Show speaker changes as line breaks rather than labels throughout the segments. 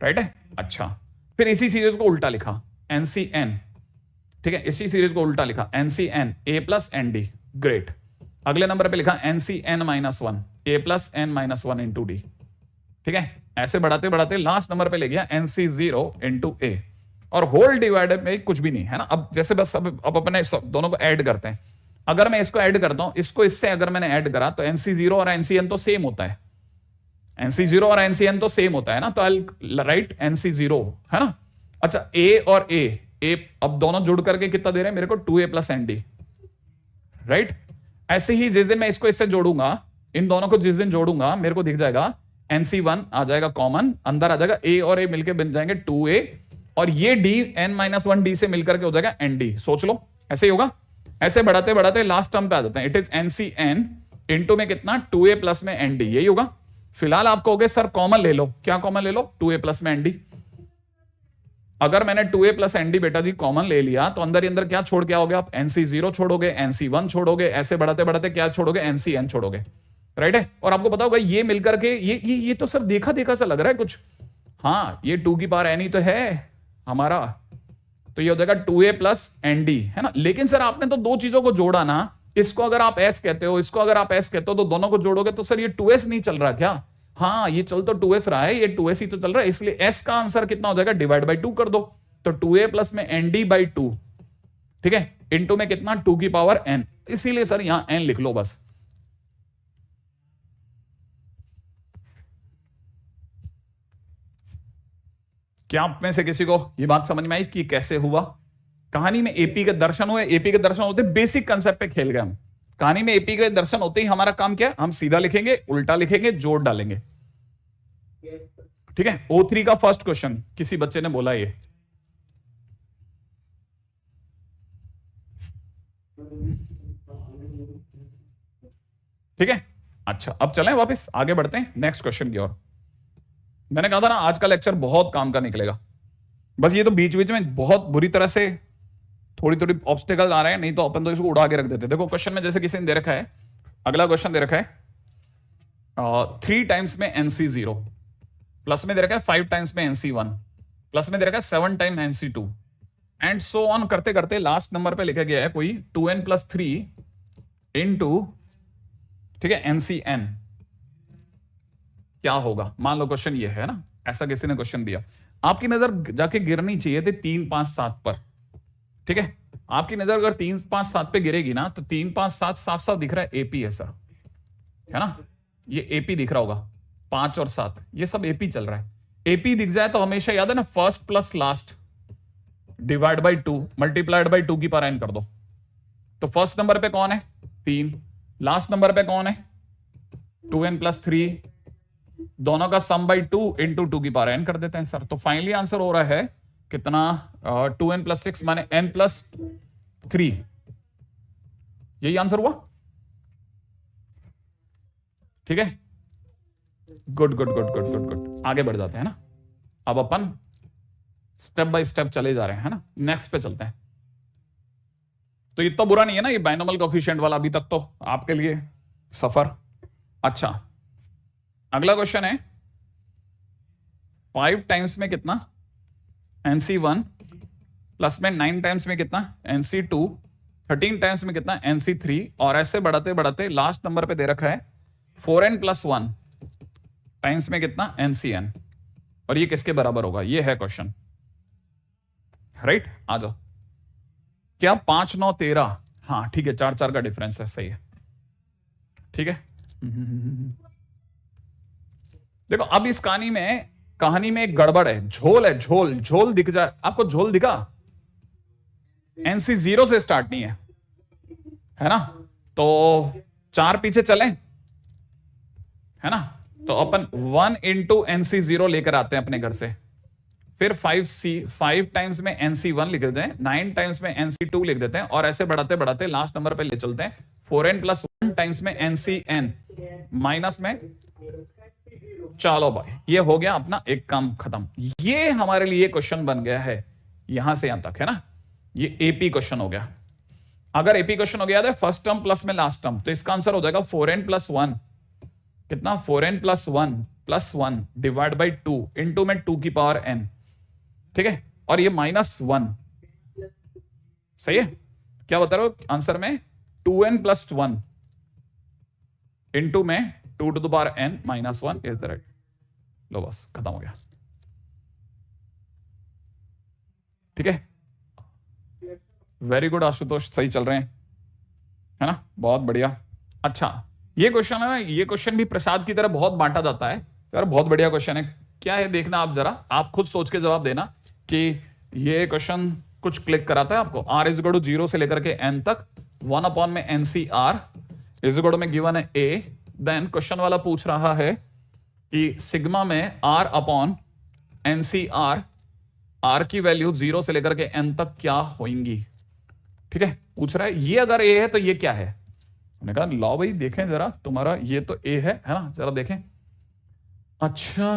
Right है। अच्छा, फिर इसी सीरीज को उल्टा लिखा NCN, ठीक है, इसी सीरीज को उल्टा लिखा NCN A plus ND, great. अगले नंबर पे लिखा NCN minus 1 A plus N minus 1 into D, ठीक है। ऐसे बढ़ाते बढ़ाते लास्ट नंबर पे ले गया NC0 इंटू A, और होल डिवाइडेड में कुछ भी नहीं है ना। अब जैसे बस अब अपने दोनों को ऐड करते हैं। अगर मैं इसको ऐड करता हूं, इसको इससे अगर मैंने ऐड करा तो NC0 और NCN तो सेम होता है, NC0 और NCN तो सेम होता है ना, तो आई राइट NC0, है ना। अच्छा, A और A अब दोनों जुड़ करके कितना दे रहे हैं मेरे को, 2A प्लस ND, राइट। ऐसे ही जिस दिन मैं इसको इससे जोड़ूंगा, इन दोनों को जिस दिन जोड़ूंगा, मेरे को दिख जाएगा NC1 आ जाएगा कॉमन, अंदर आ जाएगा A और A मिलकर बन जाएंगे 2A, और ये D N-1D से मिलकर के हो जाएगा ND। सोच लो, ऐसे ही होगा। ऐसे बढ़ाते बढ़ाते लास्ट टर्म पे आ जाते हैं, इट इज NCN इंटू में कितना 2A प्लस में ND, यही होगा। फिलहाल आप कहोगे सर कॉमन ले लो, क्या कॉमन ले लो, 2A प्लस में ND। अगर मैंने 2A प्लस ND बेटा जी कॉमन ले लिया तो अंदर ही अंदर क्या छोड़ के आओगे आप, NC0 छोड़ोगे, NC1 छोड़ोगे, ऐसे बढ़ाते बढ़ाते क्या छोड़ोगे, NCN छोड़ोगे, राइट है। और आपको पता होगा ये मिलकर के ये तो सब देखा देखा सा लग रहा है कुछ, हाँ ये 2 की पावर N ही तो है हमारा, तो ये हो जाएगा 2A प्लस ND, है ना। लेकिन सर आपने तो दो चीजों को जोड़ा ना, इसको अगर आप S कहते हो, इसको अगर आप S कहते हो, तो दोनों को जोड़ोगे तो सर ये 2S नहीं चल रहा क्या, हाँ ये चल तो 2S रहा है, ये 2S ही तो चल रहा है, इसलिए S का आंसर कितना हो जाएगा, डिवाइड बाई 2 कर दो, तो 2A प्लस में ND बाई 2, ठीक है, इंटू में कितना 2 की पावर N, इसीलिए सर यहां N लिख लो बस। क्या आप में से किसी को ये बात समझ में आई कि कैसे हुआ? कहानी में एपी के दर्शन हुए, एपी के दर्शन होते बेसिक कंसेप्ट पे खेल गए हम। कहानी में एपी के दर्शन होते ही हमारा काम क्या है, हम सीधा लिखेंगे, उल्टा लिखेंगे, जोड़ डालेंगे, ठीक है। O3 का फर्स्ट क्वेश्चन किसी बच्चे ने बोला ये, ठीक है। अच्छा, अब चलें वापस आगे बढ़ते हैं नेक्स्ट क्वेश्चन की ओर। मैंने कहा था ना आज का लेक्चर बहुत काम का निकलेगा, बस ये तो बीच बीच में बहुत बुरी तरह से थोड़ी थोड़ी ऑब्स्टेकल आ रहे हैं, नहीं तो अपन तो इसको उड़ा के रख देते। देखो क्वेश्चन में जैसे किसी ने दे रखा है, अगला क्वेश्चन दे रखा है 3 टाइम्स में NC0, प्लस में दे रखा है 5 टाइम्स में NC1, प्लस में दे रखा है 7 time NC2, and so on करते करते लास्ट नंबर पे लिखा गया है कोई 2N प्लस 3 इंटू, ठीक है, NCN। क्या होगा? मान लो क्वेश्चन ये है ना, ऐसा किसी ने क्वेश्चन दिया, आपकी नजर जाके गिरनी चाहिए थी 3, 5, 7 पर, ठीक है। आपकी नजर अगर 3, 5, 7 पे गिरेगी ना, तो 3, 5, 7 साफ साफ दिख रहा है एपी है सर, है ना, ये एपी दिख रहा होगा, 5 और 7 ये सब एपी चल रहा है। एपी दिख जाए तो हमेशा याद है ना, first plus last divide by 2 multiplied by 2 की पावर n कर दो। तो फर्स्ट नंबर पे कौन है 3, लास्ट नंबर पे कौन है 2n प्लस 3, दोनों का सम बाई 2 इंटू 2 की पावर n कर देते हैं सर। तो फाइनली आंसर हो रहा है कितना, 2n प्लस 6 माने n प्लस 3, यही आंसर हुआ, ठीक है। Good good good good good good, आगे बढ़ जाते हैं ना। अब अपन स्टेप बाय स्टेप चले जा रहे हैं, है ना। नेक्स्ट पे चलते हैं। तो इतना बुरा नहीं है ना ये बाइनोमियल कोएफिशिएंट वाला, अभी तक तो आपके लिए सफर। अच्छा, अगला क्वेश्चन है 5 टाइम्स में कितना NC1, प्लस में 9 टाइम्स में कितना NC2, 13 टाइम्स में कितना NC3, और ऐसे बढ़ाते बढ़ाते लास्ट नंबर पे दे रखा है 4n प्लस 1 टाइम्स में कितना NCN, और ये किसके बराबर होगा, ये है क्वेश्चन, राइट। आ जाओ, क्या 5, 9, 13, हाँ ठीक है, 4, 4 का डिफरेंस है, सही है, ठीक है। देखो अब इस कहानी में एक गड़बड़ है, झोल है, झोल झोल दिख जाए आपको, झोल दिखा, NC0 से स्टार्ट नहीं है ना, तो 4 पीछे चलें, है ना। तो अपन 1 इंटू NC0 लेकर आते हैं अपने घर से, फिर 5 टाइम्स में NC1 लिख देते हैं, 9 टाइम्स में NC2 लिख देते हैं, और ऐसे बढ़ाते बढ़ाते लास्ट नंबर पे ले चलते हैं 4n प्लस 1 टाइम्स में NCN माइनस में, चलो भाई ये हो गया अपना एक काम खत्म। ये हमारे लिए क्वेश्चन बन गया है यहां से यहां तक, है ना, ये एपी क्वेश्चन हो गया। अगर एपी क्वेश्चन हो गया था फर्स्ट टर्म प्लस में लास्ट टर्म, तो इसका आंसर हो जाएगा 4n प्लस 1, कितना 4n plus 1 plus 1 divide by 2 into में 2 की पावर n, ठीक है, और ये -1, सही है। क्या बता रहे हो आंसर में? 2n प्लस 1 इंटू में 2 to the power n minus 1 is the right. लो बस खत्म हो गया, ठीक है। वेरी गुड आशुतोष, सही चल रहे हैं, है ना, बहुत बढ़िया। अच्छा ये क्वेश्चन है ना, ये क्वेश्चन भी प्रसाद की तरह बहुत बांटा जाता है यार, बहुत बढ़िया क्वेश्चन है। क्या है देखना आप जरा, आप खुद सोच के जवाब देना कि ये क्वेश्चन कुछ क्लिक कराता है आपको। r इज इक्वल टू 0 से लेकर के n तक 1 अपॉन में NCR इज इक्वल टू में गिवन है a, देन क्वेश्चन वाला पूछ रहा है कि सिग्मा में r अपॉन NCR, r की वैल्यू 0 से लेकर के n तक क्या होंगी, ठीक है, पूछ रहा है। ये अगर a है तो ये क्या है? मैंने कहा लाओ भाई देखें जरा, तुम्हारा ये तो a है ना, जरा देखें। अच्छा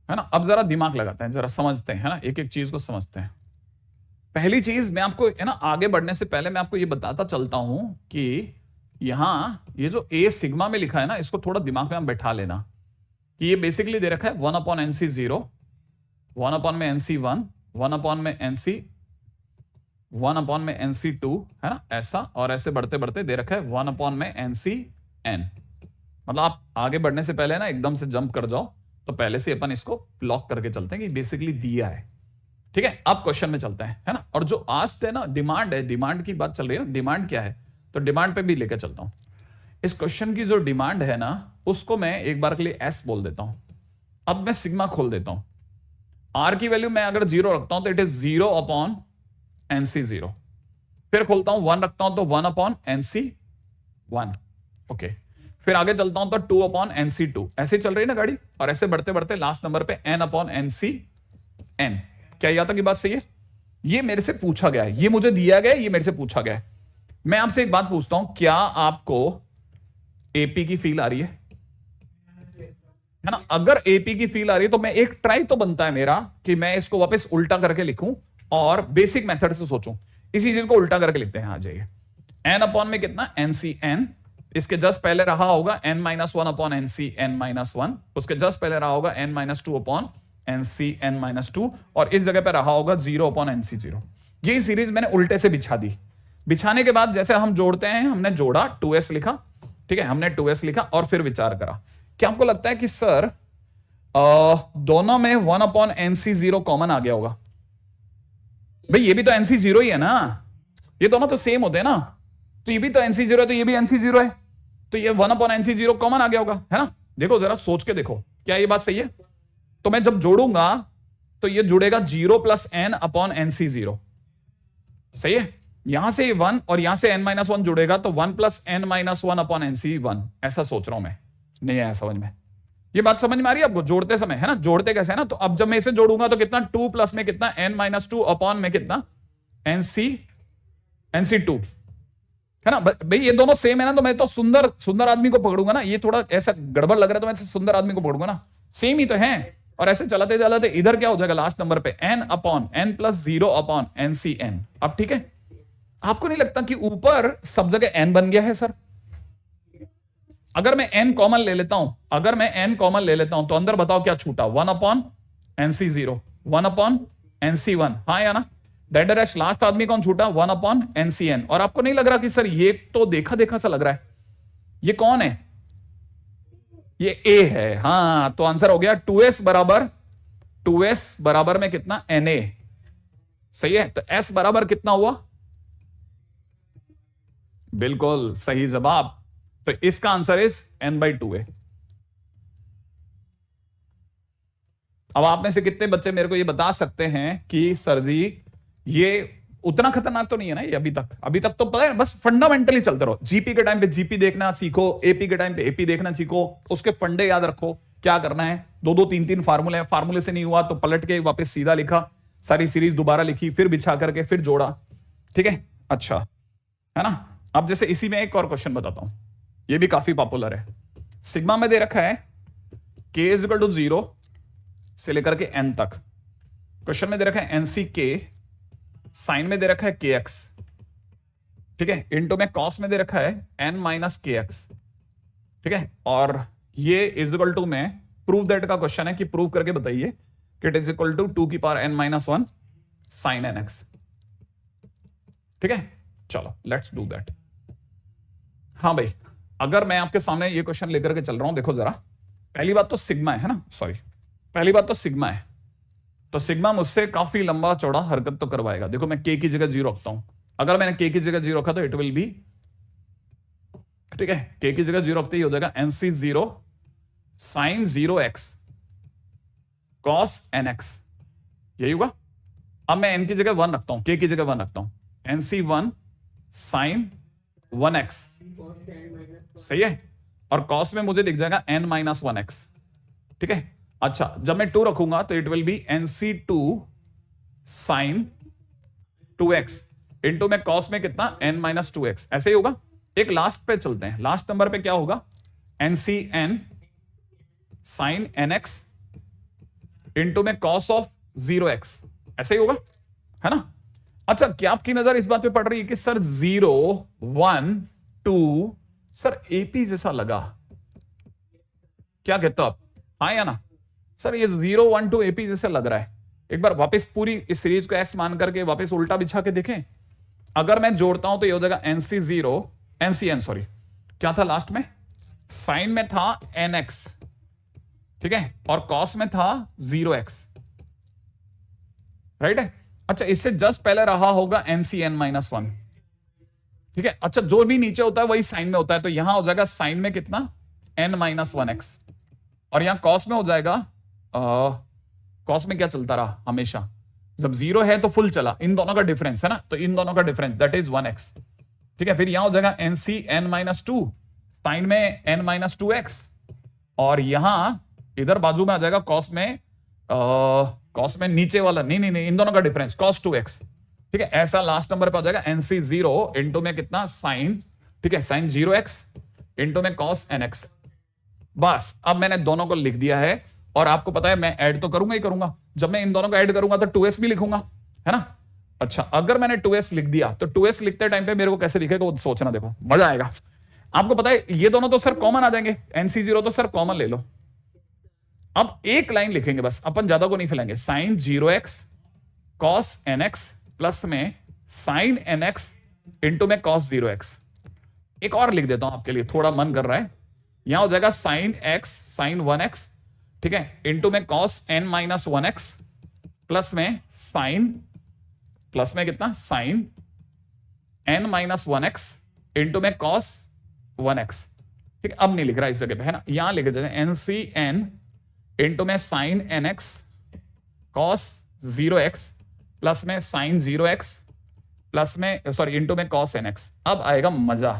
है ना, अब जरा दिमाग लगाते हैं, जरा समझते हैं, है ना, एक एक चीज को समझते हैं। पहली चीज मैं आपको, है ना, आगे बढ़ने से पहले मैं आपको ये बताता चलता हूं कि यहां ये जो a सिग्मा में लिखा है ना, इसको थोड़ा दिमाग में आप बैठा लेना कि ये बेसिकली दे रखा है 1 अपॉन NC0, 1 अपॉन में NC1, 1 अपॉन में NC, 1 अपॉन में NC2, है ना, ऐसा, और ऐसे बढ़ते बढ़ते दे रखा है 1 अपॉन में NCN। मतलब आप आगे बढ़ने से पहले ना एकदम से जंप कर जाओ, तो पहले से अपन इसको ब्लॉक करके चलते हैं कि बेसिकली दिया है, ठीक है। अब क्वेश्चन में चलते हैं, है ना, और जो आस्क्ड है ना, डिमांड है, डिमांड की बात चल रही है ना, डिमांड क्या है, तो डिमांड पे भी लेकर चलता हूं। इस क्वेश्चन की जो डिमांड है ना, उसको मैं एक बार के लिए S बोल देता हूं। अब मैं सिग्मा खोल देता हूं, R की वैल्यू मैं अगर 0 रखता हूं तो इट इज 0 अपॉन NC0, फिर खोलता हूं 1 रखता हूं तो 1 अपॉन NC1, ओके, फिर आगे चलता हूं तो 2 अपॉन NC2, ऐसे चल रही है ना गाड़ी, और ऐसे बढ़ते बढ़ते लास्ट नंबर पे n अपॉन NCN। क्या यहां तक की बात सही है? ये मेरे से पूछा गया है, ये मुझे दिया गया है, ये मेरे से पूछा गया है। मैं आपसे एक बात पूछता हूं, क्या आपको एपी की फील आ रही है ना? अगर एपी की फील आ रही है तो मैं एक ट्राई तो बनता है मेरा कि मैं इसको वापस उल्टा करके लिखूं और बेसिक मेथड से सोचूं। इसी चीज को उल्टा करके लिखते हैं, आ जाइए। n अपॉन में कितना? NCN, इसके जस्ट पहले रहा होगा n-1 अपॉन NCN-1, उसके जस्ट पहले रहा होगा n-2 अपॉन NCN-2, और इस जगह पे रहा होगा 0 अपॉन NC0। यही सीरीज मैंने उल्टे से बिछा दी। बिछाने के बाद जैसे हम जोड़ते हैं, हमने जोड़ा 2s लिखा, ठीक है, हमने 2s लिखा और फिर विचार करा। क्या आपको लगता है कि सर दोनों में 1 अपॉन NC0 कॉमन आ गया होगा? भाई ये भी तो NC0 ही है ना, ये दोनों तो सेम होते हैं ना, तो ये भी तो NC0 है तो ये भी NC0 है, तो ये 1 अपॉन NC0 कॉमन आ गया होगा, है ना। देखो जरा सोच के देखो, क्या ये बात सही है? तो मैं जब जोड़ूंगा तो ये जुड़ेगा 0 प्लस n अपॉन NC0, सही है। यहां से 1 और यहां से n-1 जुड़ेगा तो 1 प्लस n-1 अपॉन NC1, ऐसा सोच रहा हूं मैं, नहीं आया समझ में? ये बात समझ में आ रही है आपको जोड़ते समय, है ना? जोड़ते कैसे है ना, तो अब जब मैं इसे जोड़ूंगा तो कितना 2 प्लस में कितना n-2 अपॉन में कितना NC2, है ना भाई, ये दोनों सेम है ना, तो मैं तो सुंदर आदमी को पकड़ूंगा ना, ये थोड़ा ऐसा गड़बड़ लग रहा है तो मैं सुंदर आदमी को पकड़ूंगा ना, सेम ही तो है। और ऐसे चलाते चलाते इधर क्या हो जाएगा लास्ट नंबर पे n upon n plus 0 upon NCN। अब ठीक है, आपको नहीं लगता कि ऊपर सब जगह n बन गया है सर? अगर मैं n कॉमन ले लेता हूं, अगर मैं n कॉमन ले लेता हूं तो अंदर बताओ क्या छूटा? 1 अपॉन NC0, 1 अपॉन NC1, हाँ या ना? डेडरेश लास्ट आदमी कौन छूटा? 1 अपॉन NCN। और आपको नहीं लग रहा कि सर ये तो देखा देखा सा लग रहा है, ये कौन है? ये A है, हाँ, तो आंसर हो गया 2s बराबर में कितना? Na, सही है। तो s बराबर कितना हुआ? बिल्कुल सही जवाब, तो इसका आंसर इज n/2 है। अब आप में से कितने बच्चे मेरे को ये बता सकते हैं कि सर जी ये उतना खतरनाक तो नहीं है ना ये? अभी तक तो पता है, बस फंडामेंटली चलते रहो। जीपी के टाइम पे जीपी देखना सीखो, एपी के टाइम पे एपी देखना सीखो, उसके फंडे याद रखो, क्या करना है, 2-2 3-3 फार्मूले हैं, फार्मूले से नहीं हुआ तो पलट के वापस सीधा लिखा, सारी सीरीज दोबारा लिखी, फिर बिछा करके फिर जोड़ा, ठीक है। अच्छा है ना। अब जैसे इसी में एक और क्वेश्चन बताता हूं, ये भी काफी पॉपुलर है। सिग्मा में दे रखा है k इज इक्वल टू 0 से लेकर के n तक। क्वेश्चन में दे रखा है NCK, साइन में दे रखा है kx, ठीक है, इनटू में कॉस में दे रखा है n माइनस kx, ठीक है, और ये इज इक्वल टू में प्रूव दैट का क्वेश्चन है कि प्रूव करके बताइए कि इट इज इक्वल टू 2 की पावर n-1 sin nx। ठीक है, चलो लेट्स डू दैट। हाँ भाई, अगर मैं आपके सामने ये क्वेश्चन लेकर के चल रहा हूं, देखो जरा, पहली बात तो सिग्मा है ना, सॉरी, पहली बात तो सिग्मा है, तो सिग्मा मुझसे काफी लंबा चौड़ा हरकत तो करवाएगा। देखो मैं k की जगह 0 रखता हूं, अगर मैंने k की जगह 0 रखा तो इट विल बी, ठीक है, k की जगह 0 रखते ही हो जाएगा nc0 sin 0x cos nx, यही होगा। अब मैं n की जगह 1 रखता हूं, k की जगह 1 रखता हूं, nc1 sin 1x, सही है, और cos में मुझे दिख जाएगा n-1x। ठीक है, अच्छा जब मैं 2 रखूंगा तो it will be nc2 sin 2x into में cos में कितना n-2x, ऐसे ही होगा। एक लास्ट पे चलते हैं, लास्ट नंबर पे क्या होगा, ncn sin nx इंटू में cos ऑफ 0x, ऐसे ही होगा, है ना। अच्छा, क्या आपकी नजर इस बात पे पड़ रही है कि सर 0 1 2 सर एपी जैसा लगा, क्या कहते हो आप, हाँ या ना। सर ये 0 1 2 एपी जैसे लग रहा है, एक बार वापस पूरी इस सीरीज को एस मान करके वापस उल्टा बिछा के देखें। अगर मैं जोड़ता हूं तो ये हो जाएगा NCN, सॉरी क्या था लास्ट में, साइन में था NX, ठीक है, और कॉस में था 0x, राइट है। अच्छा, इससे जस्ट पहले रहा होगा NCN-1, ठीक है। अच्छा, जो भी नीचे होता है वही साइन में होता है, तो यहां हो जाएगा साइन में कितना n-1x, और यहां कॉस में हो जाएगा, कॉस में क्या चलता रहा हमेशा, जब 0 है तो फुल चला, इन दोनों का डिफरेंस है ना, तो इन दोनों का डिफरेंस दैट इज 1x, ठीक है। फिर यहां हो जाएगा NCN-2 साइन में n-2x, और यहां इधर बाजू में आ जाएगा कॉस में नीचे वाला, नहीं इन दोनों का डिफरेंस cos 2x, ठीक है। ऐसा लास्ट नंबर पे आ जाएगा NC0 इंटू में कितना साइन, ठीक है, साइन 0x इंटू में cos nx। बस अब मैंने दोनों को लिख दिया है, और आपको पता है मैं ऐड तो करूंगा ही करूंगा, जब मैं इन दोनों को ऐड करूंगा तो 2s भी लिखूंगा, है ना। अच्छा, अगर मैंने 2s लिख दिया तो 2s लिखते टाइम पे मेरे को कैसे दिखेगा वो सोचना, देखो मजा आएगा। आपको पता है ये दोनों तो सर कॉमन आ जाएंगे, NC0 तो सर कॉमन ले लो। अब एक लाइन लिखेंगे बस, अपन ज्यादा को नहीं फैलाएंगे, sine 0x cos nx plus में साइन nx इंटू में cos 0x। एक और लिख देता हूं आपके लिए, थोड़ा मन कर रहा है, यहां हो जाएगा साइन x साइन 1x, ठीक है, इंटू में cos n-1x प्लस में साइन, प्लस में कितना साइन n-1x इंटू में cos 1x, ठीक है। अब नहीं लिख रहा इस जगह पे, है ना, यहां लिख देते हैं NCN इंटू में sine nx cos 0x plus में साइन 0x प्लस में सॉरी इंटू में cos nx। अब आएगा मजा,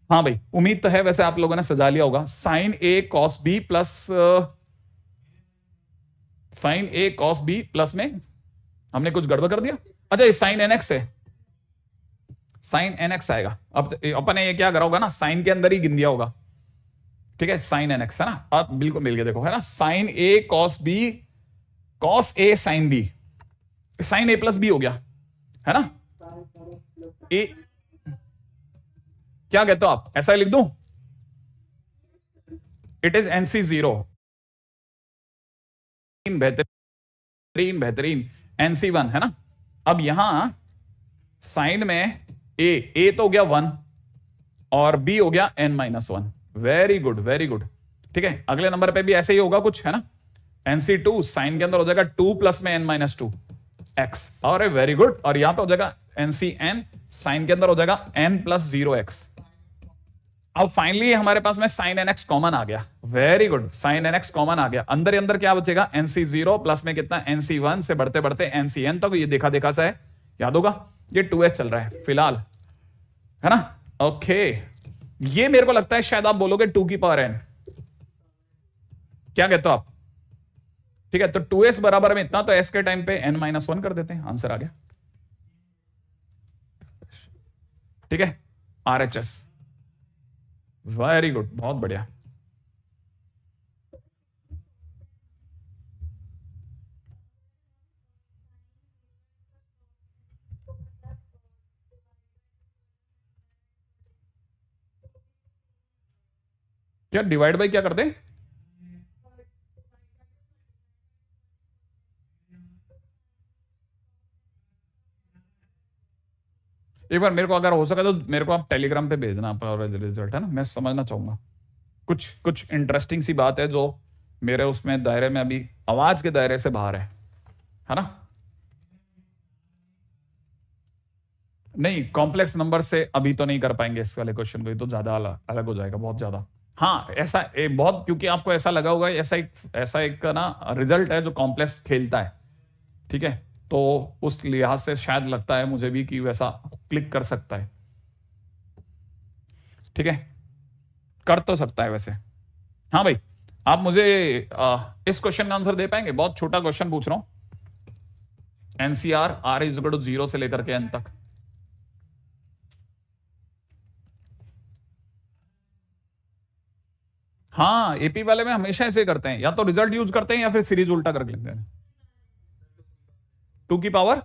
हाँ भाई उम्मीद तो है, वैसे आप लोगों ने सजा लिया होगा, sine a cos b plus sine a cos b plus में हमने कुछ गड़बड़ कर दिया। अच्छा, ये साइन nx है, साइन nx आएगा। अब अपन ने ये क्या करा होगा ना, साइन के अंदर ही गिन दिया होगा, ठीक है, साइन nx है ना, अब बिल्कुल मिल गया, देखो है ना, sine a cos b cos a sine b, sine a plus b हो गया, है ना। ए क्या कहते हो आप, ऐसा ही लिख दूं, इट इज NC0, बेहतरीन बेहतरीन, NC1 है ना। अब यहां साइन में a तो हो गया 1 और b हो गया n-1, very good very good, ठीक है। अगले नंबर पे भी ऐसे ही होगा कुछ, है ना, NC2 साइन के अंदर हो जाएगा 2 प्लस में n-2 x, और वेरी गुड, और यहां पे हो जाएगा NCN साइन के अंदर हो जाएगा n प्लस 0x। अब फाइनली हमारे पास में साइन nx कॉमन आ गया, very good, sine nx common आ गया, अंदर ही अंदर क्या बचेगा NC0 प्लस में कितना NC1 से बढ़ते बढ़ते NCN तक, ये देखा देखा सा है, याद होगा, ये 2s चल रहा है फिलहाल, है ना। ओके, ये मेरे को लगता है शायद आप बोलोगे 2 की पावर n, क्या कहते हो आप, ठीक है, तो 2s बराबर में इतना, तो s के टाइम पे n-1 कर देते हैं, आंसर आ गया, ठीक है, RHS, वेरी गुड, बहुत बढ़िया। क्या डिवाइड बाय क्या करते हैं, एक बार मेरे को अगर हो सके तो मेरे को आप टेलीग्राम पे भेजना आपका रिजल्ट, है ना, मैं समझना चाहूंगा। कुछ कुछ इंटरेस्टिंग सी बात है जो मेरे उसमें दायरे में, अभी आवाज के दायरे से बाहर है ना। नहीं, कॉम्प्लेक्स नंबर से अभी तो नहीं कर पाएंगे इस वाले क्वेश्चन को, ये तो ज्यादा अलग हो जाएगा, बहुत ज्यादा। हाँ, ऐसा बहुत, क्योंकि आपको ऐसा लगा होगा ऐसा एक ना रिजल्ट है जो कॉम्प्लेक्स खेलता है, ठीक है, तो उस लिहाज से शायद लगता है मुझे भी कि वैसा क्लिक कर सकता है, ठीक है, कर तो सकता है वैसे। हाँ भाई, आप मुझे इस क्वेश्चन का आंसर दे पाएंगे? बहुत छोटा क्वेश्चन पूछ रहा हूं, NCR R is equal to 0 से लेकर के एन तक। हाँ, एपी वाले में हमेशा ऐसे करते हैं, या तो रिजल्ट यूज करते हैं या फिर सीरीज उल्टा कर लेते हैं। 2 की पावर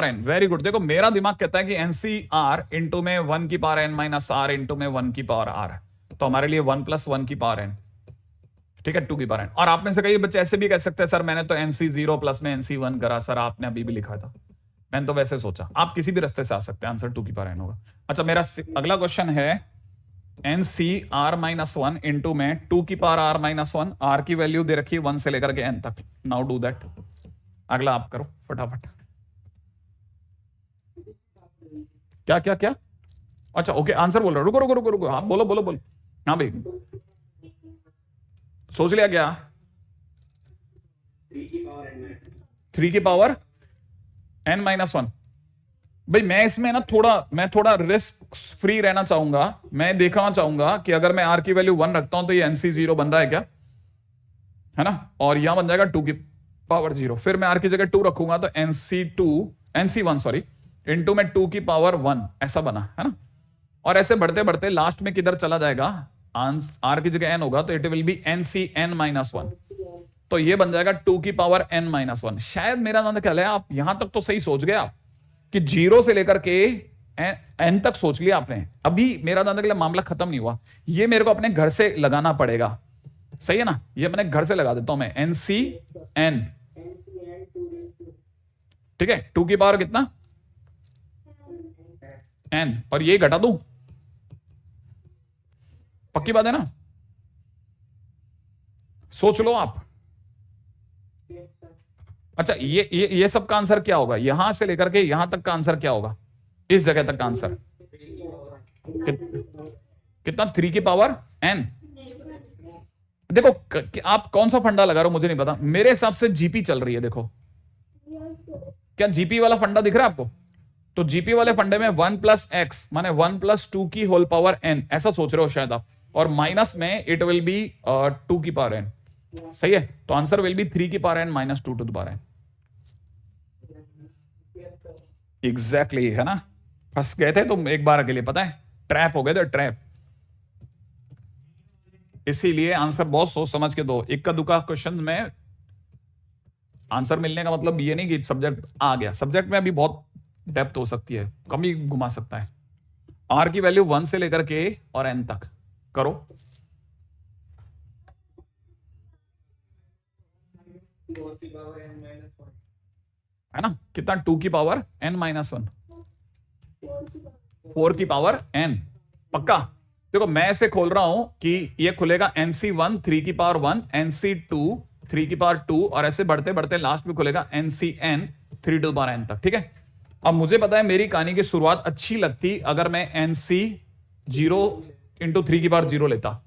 n, वेरी गुड। देखो मेरा दिमाग कहता है कि एनसीआर इंटू में 1 की पावर n-r इंटू में 1 की पावर r, तो हमारे लिए 1+1 की पावर n, ठीक है, 2 की पावर n। और आप में से कई बच्चे ऐसे भी कह सकते हैं सर मैंने तो NC0 प्लस में NC1 करा, सर आपने अभी भी लिखा था, मैंने तो वैसे सोचा। आप किसी भी रास्ते से आ सकते हैं, आंसर 2 की पावर n होगा। अच्छा, मेरा अगला क्वेश्चन है NCr-1 इंटू में 2 की पावर r-1, r की वैल्यू दे रखी है 1 से लेकर के n तक। Now do that. अगला आप करो फटाफट। क्या क्या क्या? अच्छा ओके, आंसर बोल रहा, रुको रुको रुको रुको, हाँ बोलो बोलो बोलो। हाँ भाई, सोच लिया क्या? 3 की पावर n-1। भाई मैं इसमें ना थोड़ा रिस्क फ्री रहना चाहूंगा, मैं देखना चाहूंगा कि अगर मैं r की वैल्यू 1 रखता हूं तो ये NC0 बन रहा है क्या, है ना, और यहां बन जाएगा 2 की पावर 0। फिर मैं r की जगह 2 रखूंगा तो NC1 सॉरी इंटू में 2 की पावर 1 ऐसा बना, है ना। और ऐसे बढ़ते बढ़ते लास्ट में किधर चला जाएगा, r की जगह n होगा तो इट विल बी NCn-1, तो ये बन जाएगा 2 की पावर n-1। शायद मेरा नाम ख्याल है आप यहां तक तो सही सोच गए आप कि 0 से लेकर के n तक सोच लिया आपने। अभी मेरा नाम के मामला खत्म नहीं हुआ, ये मेरे को अपने घर से लगाना पड़ेगा, सही है ना। ये अपने घर से लगा देता हूं मैं, NCn, ठीक है, 2 की पावर कितना n, और ये घटा दूं, पक्की बात है ना, सोच लो आप। अच्छा, ये सब का आंसर क्या होगा, यहां से लेकर के यहां तक का आंसर क्या होगा, इस जगह तक का आंसर कितना, 3 की पावर n। देखो आप कौन सा फंडा लगा रहे हो मुझे नहीं पता, मेरे हिसाब से जीपी चल रही है। देखो क्या जीपी वाला फंडा दिख रहा है आपको, तो जीपी वाले फंडे में 1+x माने 1+2 की होल पावर n ऐसा सोच रहे हो शायद आप, और माइनस में इट विल बी 2 की पावर n, सही है, तो आंसर विल बी 3 की power n minus 2 to the power n। Exactly, है ना, फंस गए थे तुम एक बार के लिए, पता है, ट्रैप हो गए थे, ट्रैप। इसीलिए आंसर बहुत सोच समझ के दो, इक्का दुक्का क्वेश्चन में आंसर मिलने का मतलब ये नहीं कि सब्जेक्ट आ गया, सब्जेक्ट में अभी बहुत डेप्थ हो सकती है, कम ही घुमा सकता है। आर की वैल्यू 1 से लेकर के और n तक करो, है ना, कितना, 2 की पावर n-1, 4 की पावर n, पक्का। देखो मैं ऐसे खोल रहा हूं कि ये खुलेगा NC1 3 की पावर 1, NC2 3 की पावर 2, और ऐसे बढ़ते बढ़ते लास्ट में खुलेगा NCn 3 टू पावर n तक, ठीक है। अब मुझे पता है मेरी कहानी की शुरुआत अच्छी लगती अगर मैं NC0 इंटू 3 की पावर 0 लेता,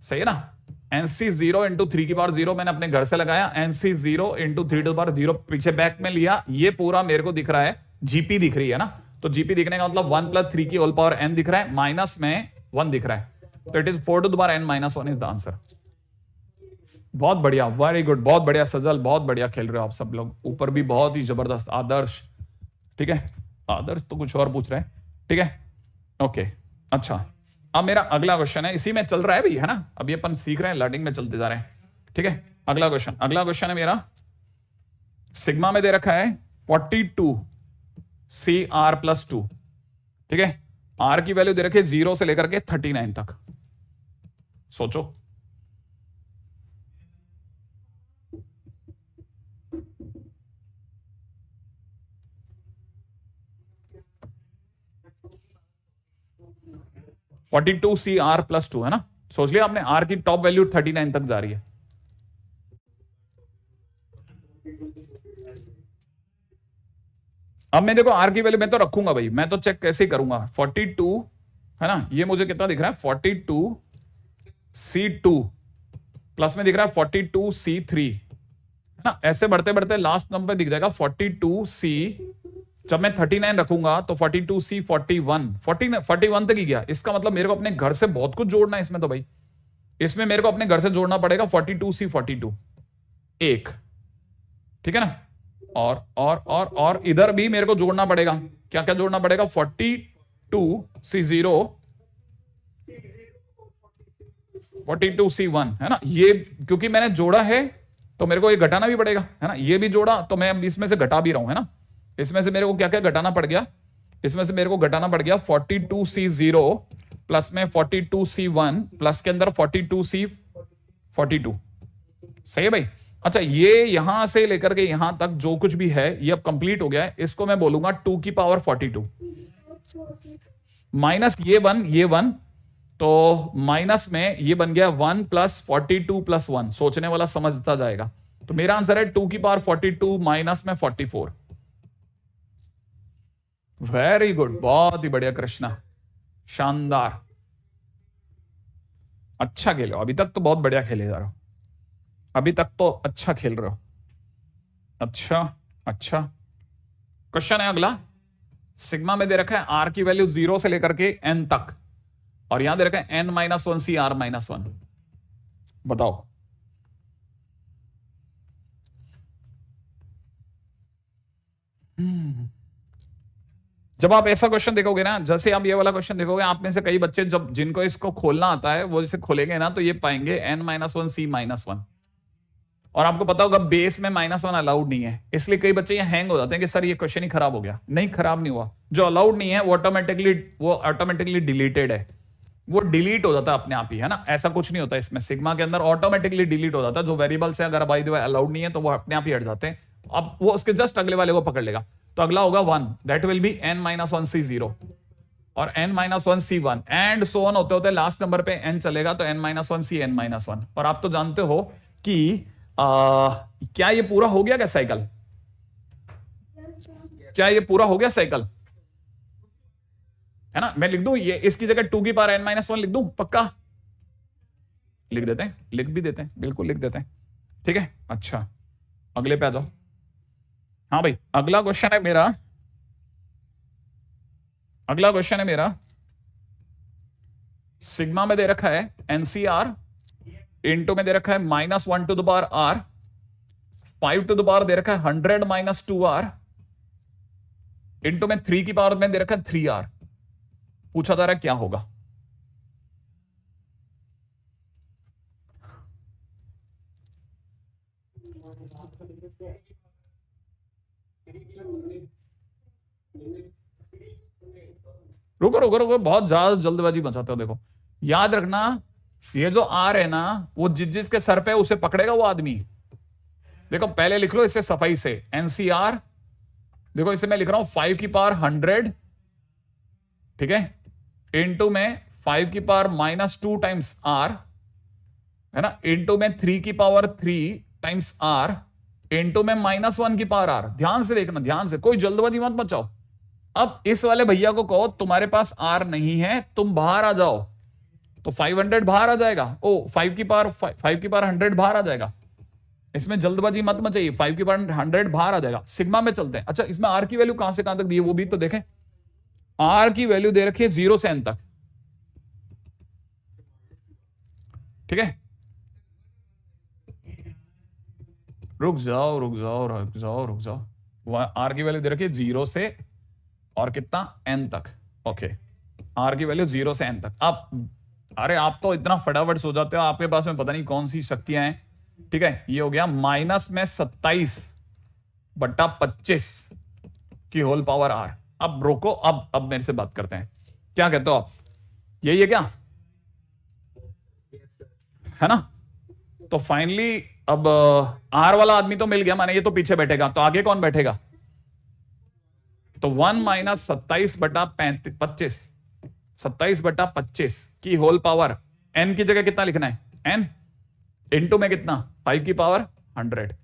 सही है ना। NC0 इंटू 3 की पावर 0 मैंने अपने घर से लगाया, NC0 इंटू 3 टू पावर 0 पीछे बैक में लिया, ये पूरा मेरे को दिख रहा है, जीपी दिख रही है ना, तो जीपी दिखने का मतलब 1+3 की होल पावर n दिख रहा है, माइनस में 1 दिख रहा है, तो it is 4 to the power n-1 is the answer. बहुत बढ़िया, वेरी गुड, बहुत बढ़िया सजल, बहुत बढ़िया खेल रहे हो आप सब लोग, ऊपर भी बहुत ही जबरदस्त आदर्श, ठीक है, आदर्श तो कुछ और पूछ रहे हैं, ठीक है, ओके। अच्छा, अब मेरा अगला क्वेश्चन है, इसी में चल रहा है भाई, है ना, अभी अपन सीख रहे हैं, लर्निंग में चलते जा रहे हैं, ठीक है। अगला क्वेश्चन है मेरा, सिग्मा में दे रखा है 42 CR+2, ठीक है, आर की वैल्यू दे रखी है 0 से लेकर के 39 तक, सोचो। 42CR+2 है ना। सोच लिया आपने, R की टॉप वैल्यू 39 तक जा रही है। अब मैं देखो R की वैल्यू मैं तो रखूंगा भाई, मैं तो चेक कैसे करूंगा। 42 है ना, ये मुझे कितना दिख रहा है 42C2 प्लस में दिख रहा है 42C3 है ना। ऐसे बढ़ते बढ़ते लास्ट नंबर दिख जाएगा 42C, जब मैं 39 रखूंगा तो 42C 41 तक ही गया। इसका मतलब मेरे को अपने घर से बहुत कुछ जोड़ना है इसमें तो भाई, इसमें मेरे को अपने घर से जोड़ना पड़ेगा 42C 42 एक, ठीक है ना। और इधर भी मेरे को जोड़ना पड़ेगा, क्या क्या जोड़ना पड़ेगा 42C0 42C1 है ना। ये क्योंकि मैंने जोड़ा है तो मेरे को ये घटाना भी पड़ेगा है ना। ये भी जोड़ा तो मैं अब इसमें से घटा भी रहा हूं है ना। इसमें से मेरे को क्या क्या घटाना पड़ गया, इसमें से मेरे को घटाना पड़ गया 42C0 प्लस में 42C1 प्लस के अंदर 42C 42। सही है भाई। अच्छा, ये यहां से लेकर के यहां तक जो कुछ भी है ये अब कंप्लीट हो गया है। इसको मैं बोलूंगा 2 की पावर 42 माइनस ये वन, तो माइनस में ये बन गया 1 प्लस 42 प्लस 1। सोचने वाला समझता जाएगा। तो मेरा आंसर है 2 की पावर 42 माइनस में 44। वेरी गुड, बहुत ही बढ़िया कृष्णा, शानदार, अच्छा खेले हो। अभी तक तो बहुत बढ़िया खेले जा रहे हो, अभी तक तो अच्छा खेल रहे हो। अच्छा अच्छा, क्वेश्चन है अगला। सिग्मा में दे रखा है R की वैल्यू 0 से लेकर के N तक, और यहां दे रखा है N-1CR-1। बताओ। जब आप ऐसा क्वेश्चन देखोगे ना, जैसे आप ये वाला क्वेश्चन देखोगे, आप में से कई बच्चे जब जिनको इसको खोलना आता है वो इसे खोलेंगे ना तो ये पाएंगे N-1C-1, और आपको पता होगा बेस में -1 अलाउड नहीं है। इसलिए कई बच्चे ये हैंग हो जाते हैं कि सर ये क्वेश्चन ही खराब हो गया। नहीं, खराब नहीं हुआ। जो अलाउड नहीं है वो ऑटोमेटिकली डिलीटेड है, वो डिलीट हो जाता है अपने आप ही है ना। ऐसा कुछ नहीं होता इसमें, सिग्मा के अंदर ऑटोमेटिकली डिलीट हो जाता है। जो वेरिएबल्स है अगर बाय द वे अलाउड नहीं है तो वो अपने आप ही हट जाते हैं। अब वो उसके जस्ट अगले वाले को पकड़ लेगा। तो अगला होगा 1, दैट विल बी N-1C0 और N-1C1 एंड सो ऑन होते होते लास्ट नंबर पे N चलेगा तो N-1C N-1। और आप तो जानते हो कि क्या ये पूरा हो गया क्या साइकिल? क्या ये पूरा हो गया साइकिल है ना। मैं लिख दूं ये, इसकी जगह 2 की पावर N-1 लिख दूं, पक्का लिख देते हैं, लिख भी देते हैं, बिल्कुल लिख देते हैं, ठीक है। अच्छा, अगले पे आ जाओ। हाँ भाई, अगला क्वेश्चन है मेरा, सिग्मा में दे रखा है NCR, इंटू में दे रखा है -1 to the power R, 5 to the power दे रखा है 100 - 2R, इंटू में 3 की पावर में दे रखा है 3R। पूछा जा रहा है क्या होगा। रुको रुको रुको, बहुत ज्यादा जल्दबाजी मचाते हो। देखो याद रखना, ये जो R है ना, वो जिसके सर पे उसे पकड़ेगा वो आदमी। देखो पहले लिख लो इसे सफाई से, NCR, देखो इसे मैं लिख रहा हूं 5 की पावर 100, ठीक है, इंटू में 5 की पावर -2 टाइम्स R है ना, इंटू में 3 की पावर 3 टाइम्स R, इंटू में -1 की पावर R। ध्यान से देखना, ध्यान से, कोई जल्दबाजी मत मचाओ। अब इस वाले भैया को कहो तुम्हारे पास R नहीं है, तुम बाहर आ जाओ, तो 500 बाहर आ जाएगा। ओ 5 की पावर 100 बाहर आ जाएगा। इसमें जल्दबाजी मत मचाइए, 5 की पावर 100 बाहर आ जाएगा। सिग्मा में चलते हैं। अच्छा, इसमें R की वैल्यू कहां से कहां तक दी है वो भी तो देखें। R की वैल्यू दे रखी है 0 से N तक, ठीक है। रुक जाओ रुक जाओ रुक जाओ रुक जाओ, R की वैल्यू दे रखी है 0 से और कितना N तक। ओके, R की वैल्यू 0 से N तक। आप अरे आप तो इतना फटाफट सो जाते हो, आपके पास में पता नहीं कौन सी शक्तियां हैं, ठीक है। ये हो गया -27/25 की होल पावर R। अब रोको, अब मेरे से बात करते हैं, क्या कहते हो आप, यही है क्या, है ना। तो फाइनली अब R वाला आदमी तो मिल गया, माने ये तो पीछे बैठेगा, तो आगे कौन बैठेगा, तो 1 - 27/25 27/25 की होल पावर n की जगह कितना लिखना है, n इंटू में कितना 5 की पावर 100।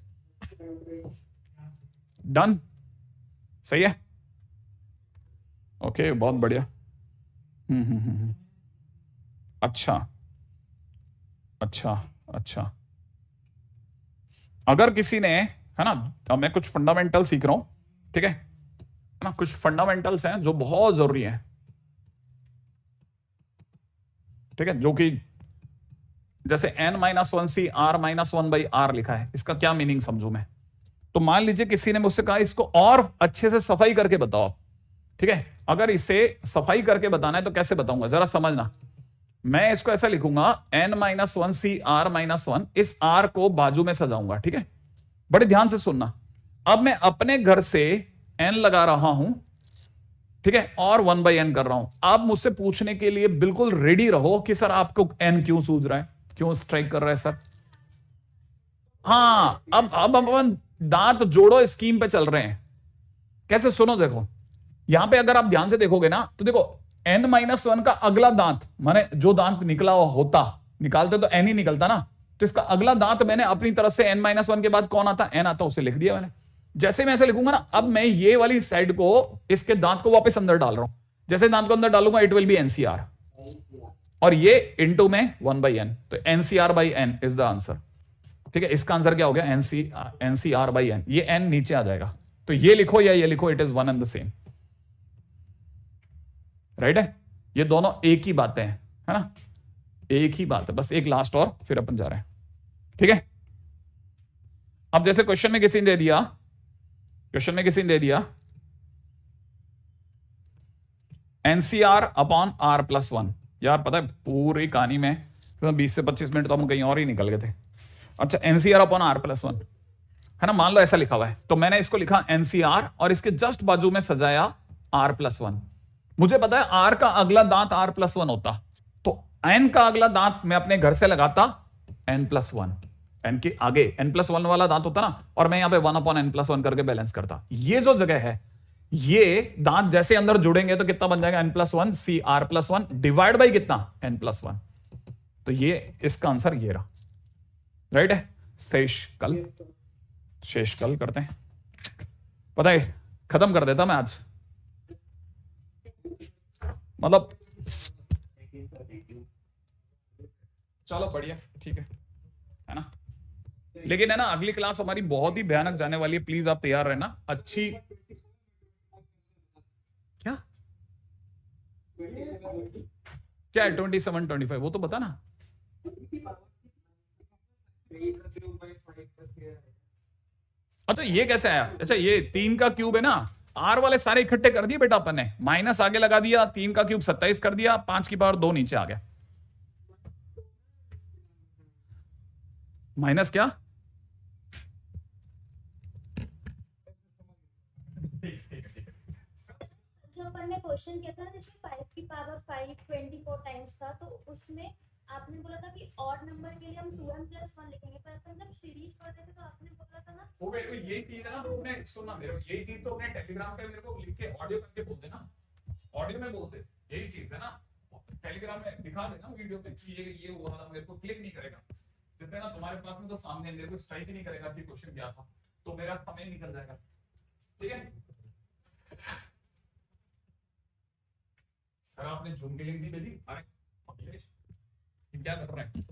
डन, सही है, ओके बहुत बढ़िया। अच्छा अच्छा अच्छा। अगर किसी ने, है ना, अब मैं कुछ फंडामेंटल सीख रहा हूं, ठीक है ना, कुछ फंडामेंटल्स हैं जो बहुत जरूरी हैं, ठीक है, जो कि जैसे n-1c r-1/r लिखा है, इसका क्या मीनिंग समझू मैं। तो मान लीजिए किसी ने मुझसे कहा इसको और अच्छे से सफाई करके बताओ आप, ठीक है, अगर इसे सफाई करके बताना है तो कैसे बताऊंगा जरा समझना। मैं इसको ऐसा लिखूंगा n-1c r-1, इस r को बाजू में सजाऊंगा, ठीक है, बड़े ध्यान से सुनना। अब मैं अपने घर से n लगा रहा हूं, ठीक है, और 1/n कर रहा हूं। आप मुझसे पूछने के लिए बिल्कुल रेडी रहो कि सर आपको n क्यों सूझ रहा है, क्यों स्ट्राइक कर रहा है सर। हाँ, अब अपन दांत जोड़ो स्कीम पे चल रहे हैं। कैसे, सुनो देखो, यहां पे अगर आप ध्यान से देखोगे ना तो देखो n-1 का अगला दांत, माने जो दांत निकला हुआ होता, निकालते तो n ही निकलता ना, तो इसका अगला दांत मैंने अपनी तरफ से n-1 के बाद कौन आता, n आता, उसे लिख दिया मैंने। जैसे मैं ऐसे लिखूंगा ना, अब मैं ये वाली साइड को, इसके दांत को वापस अंदर डाल रहा हूं, जैसे दांत को अंदर डालूंगा इट विल बी NCR, और ये इंटू में 1/n, तो NCR/n इज द आंसर, ठीक है। इसका आंसर क्या हो गया, NCR/n, ये n नीचे आ जाएगा, तो ये लिखो या ये लिखो, it is one and the same, right है, ये दोनों एक ही बातें हैं, है ना, एक ही बात है, बस एक लास्ट और फिर अपन जा रहे हैं, ठीक है। अब जैसे क्वेश्चन में किसी ने दे दिया, NCR/R+1, यार पता है पूरी कहानी में 20 से 25 मिनट तो हम कहीं और ही निकल गए थे। अच्छा, NCR/R+1, है ना, मान लो ऐसा लिखा हुआ है, तो मैंने इसको लिखा NCR और इसके जस्ट बाजू में सजाया R+1। मुझे पता है R का अगला दांत R+1 होता, तो N का अगला दांत मैं अपने घर से लगाता N+1, N के आगे N+1 वाला दांत होता ना, और मैं यहां पे 1/n+1 करके बैलेंस करता। ये जो जगह है, ये दांत जैसे अंदर जुड़ेंगे तो कितना बन जाएगा, n+1 CR+1 डिवाइड बाई कितना, n+1, तो ये इसका आंसर ये रहा, राइट है। शेष कल करते हैं, पता है खत्म कर देता मैं आज, मतलब चलो बढ़िया, ठीक है ना, लेकिन है ना अगली क्लास हमारी बहुत ही भयानक जाने वाली है, प्लीज आप तैयार रहना। अच्छी क्या क्या है 27-25, वो तो बता ना। अच्छा ये कैसे आया, अच्छा ये 3 का क्यूब है ना, आर वाले सारे इकट्ठे कर दिए बेटा अपन ने, माइनस आगे लगा दिया, 3 का क्यूब 27 कर दिया, 5 की पावर 2 नीचे आ गया, माइनस क्या,
जो अपन ने क्वेश्चन किया था ना जिसमें 5 की पावर 5 24 टाइम्स था, तो उसमें आपने बोला था कि ऑड नंबर के लिए हम 2n+1 लिखेंगे, पर अपन जब सीरीज पढ़ रहे थे तो आपने बोला था ना
वो बेटो यही चीज है ना, तो तुमने सुनना मेरे को, यही चीज तो अपने टेलीग्राम पे मेरे को लिख के ऑडियो करके बोल देना, ऑडियो में बोलते, यही चीज है ना, टेलीग्राम में दिखा देना वीडियो में कि ये हुआ था, मेरे को क्लिक नहीं करेगा, जिससे ना तुम्हारे पास में तो सामने मेरे को स्ट्राइक ही नहीं करेगा कि क्वेश्चन क्या था, तो मेरा समय निकल जाएगा, ठीक है। सर आपने जूम की लिंक नहीं भेजी, अरे क्या कर रहे हैं।